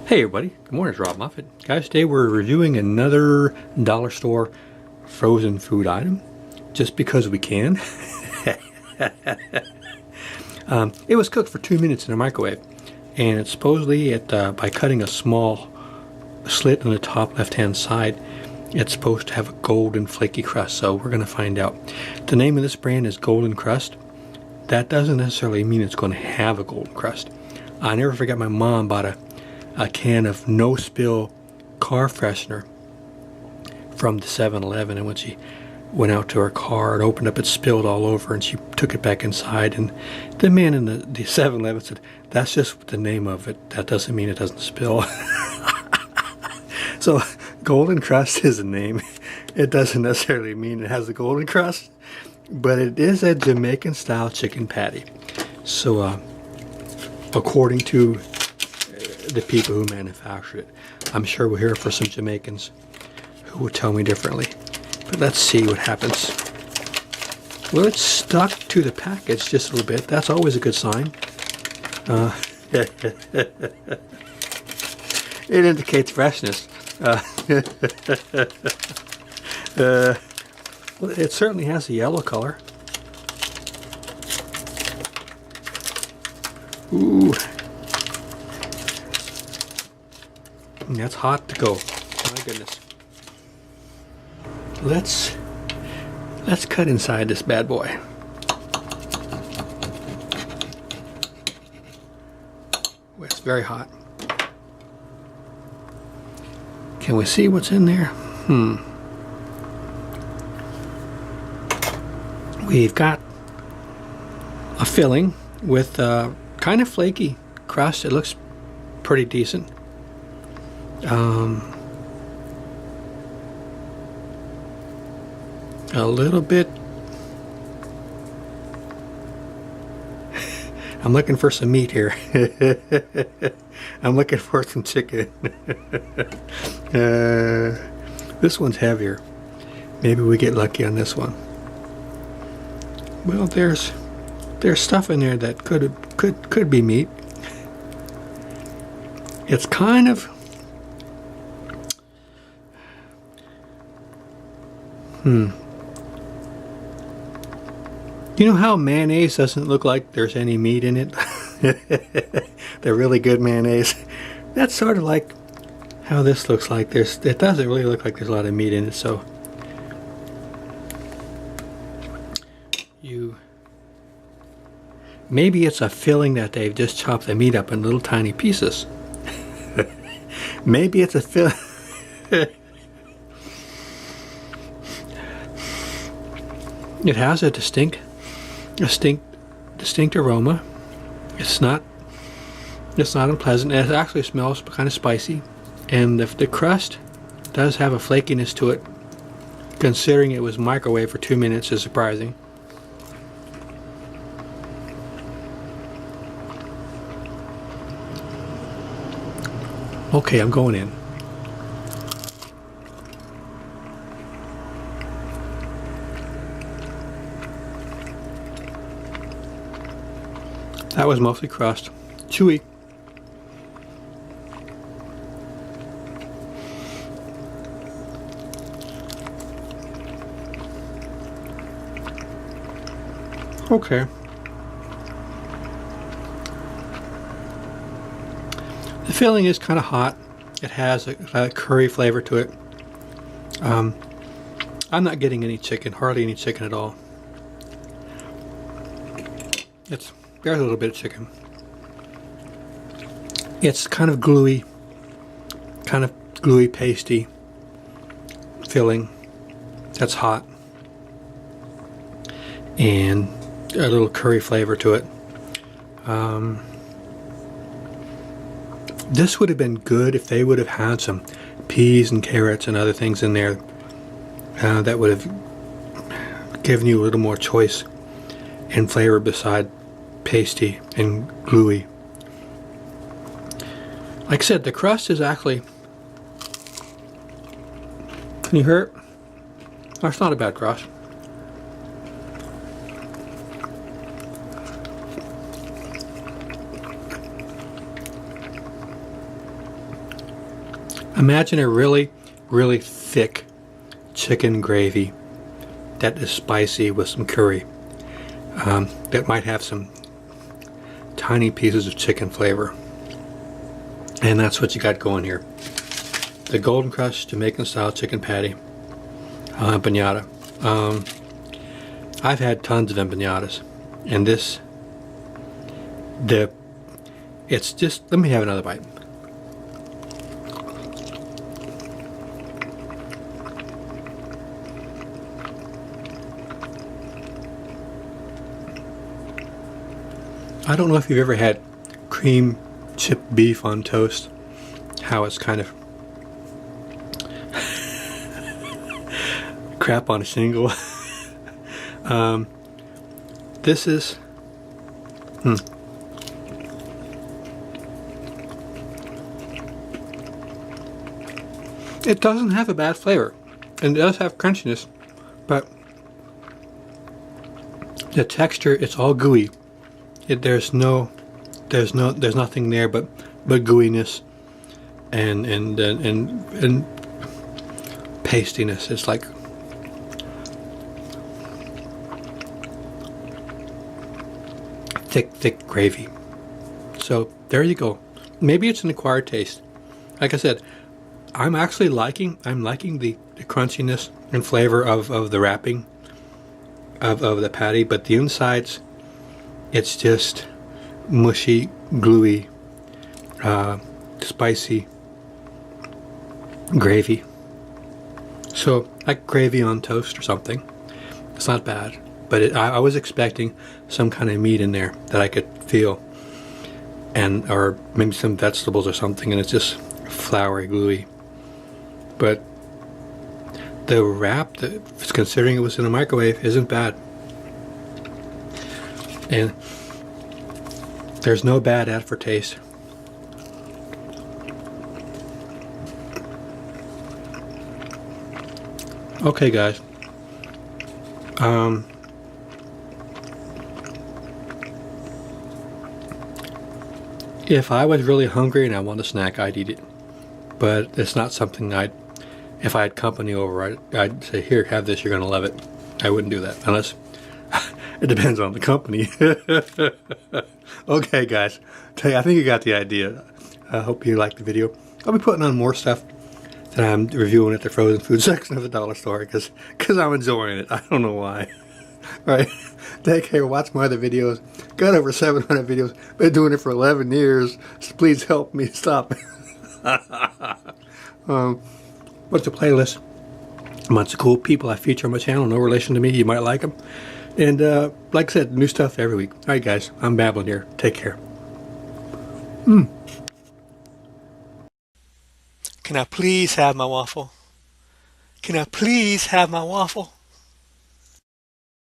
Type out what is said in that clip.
Hey everybody, good morning, it's Rob Moffett. Guys, today we're reviewing another dollar store frozen food item, just because we can. It was cooked for 2 minutes in a microwave, and it's supposedly, by cutting a small slit on the top left-hand side, it's supposed to have a golden flaky crust, so we're going to find out. The name of this brand is Golden Crust. That doesn't necessarily mean it's going to have a golden crust. I never forget my mom bought a can of no-spill car freshener from the 7-Eleven, and when she went out to her car and opened up, it spilled all over, and she took it back inside, and the man in the 7-Eleven said, "That's just the name of it. That doesn't mean it doesn't spill." So Golden Crust is a name. It doesn't necessarily mean it has a golden crust, but it is a Jamaican style chicken patty. So according to the people who manufacture it, I'm sure we'll hear from some Jamaicans who will tell me differently. But let's see what happens. Well, it's stuck to the package just a little bit. That's always a good sign. It indicates freshness. Well, it certainly has a yellow color. Ooh. That's hot to go. My goodness. Let's cut inside this bad boy. Oh, it's very hot. Can we see what's in there? We've got a filling with kind of flaky crust. It looks pretty decent. A little bit. I'm looking for some meat here. I'm looking for some chicken. This one's heavier. Maybe we get lucky on this one. Well, there's stuff in there that could be meat. It's kind of You know how mayonnaise doesn't look like there's any meat in it? The really good mayonnaise. That's sort of like how this looks like. It doesn't really look like there's a lot of meat in it, so maybe it's a filling that they've just chopped the meat up in little tiny pieces. Maybe it's a filling. It has a distinct aroma. It's not unpleasant. It actually smells kind of spicy, and the crust does have a flakiness to it. Considering it was microwaved for 2 minutes is surprising. Okay, I'm going in. That was mostly crust. Chewy. Okay. The filling is kind of hot. It has a curry flavor to it. I'm not getting any chicken, hardly any chicken at all. There's a little bit of chicken. It's kind of gluey, pasty filling that's hot, and a little curry flavor to it. This would have been good if they would have had some peas and carrots and other things in there that would have given you a little more choice and flavor beside pasty and gluey. Like I said, the crust is actually, can you hear it? That's not a bad crust. Imagine a really, really thick chicken gravy that is spicy with some curry. That might have some tiny pieces of chicken flavor. And that's what you got going here. The Golden Crust Jamaican style chicken patty. Empanada. I've had tons of empanadas. And it's just, let me have another bite. I don't know if you've ever had cream chip beef on toast, how it's kind of crap on a shingle. This is it doesn't have a bad flavor, and it does have crunchiness, but the texture, it's all gooey. There's nothing there but gooiness and pastiness. It's like thick gravy. So there you go. Maybe it's an acquired taste. Like I said, I'm liking the crunchiness and flavor of the wrapping of the patty, but the insides, it's just mushy, gluey, spicy gravy. So like gravy on toast or something. It's not bad, but I was expecting some kind of meat in there that I could feel, or maybe some vegetables or something, and it's just floury, gluey. But the wrap, considering it was in a microwave, isn't bad. And there's no bad aftertaste. Okay, guys. If I was really hungry and I want a snack, I'd eat it. But it's not something if I had company over, I'd say, here, have this, you're gonna love it. I wouldn't do that, unless it depends on the company. Okay, guys. I think you got the idea. I hope you liked the video. I'll be putting on more stuff that I'm reviewing at the frozen food section of the dollar store because I'm enjoying it. I don't know why. All right. Take care. Watch my other videos. Got over 700 videos. Been doing it for 11 years. So please help me stop. What's the playlist? Bunch of cool people I feature on my channel. No relation to me. You might like them. And like I said, new stuff every week. All right, guys. I'm babbling here. Take care. Can I please have my waffle? Can I please have my waffle?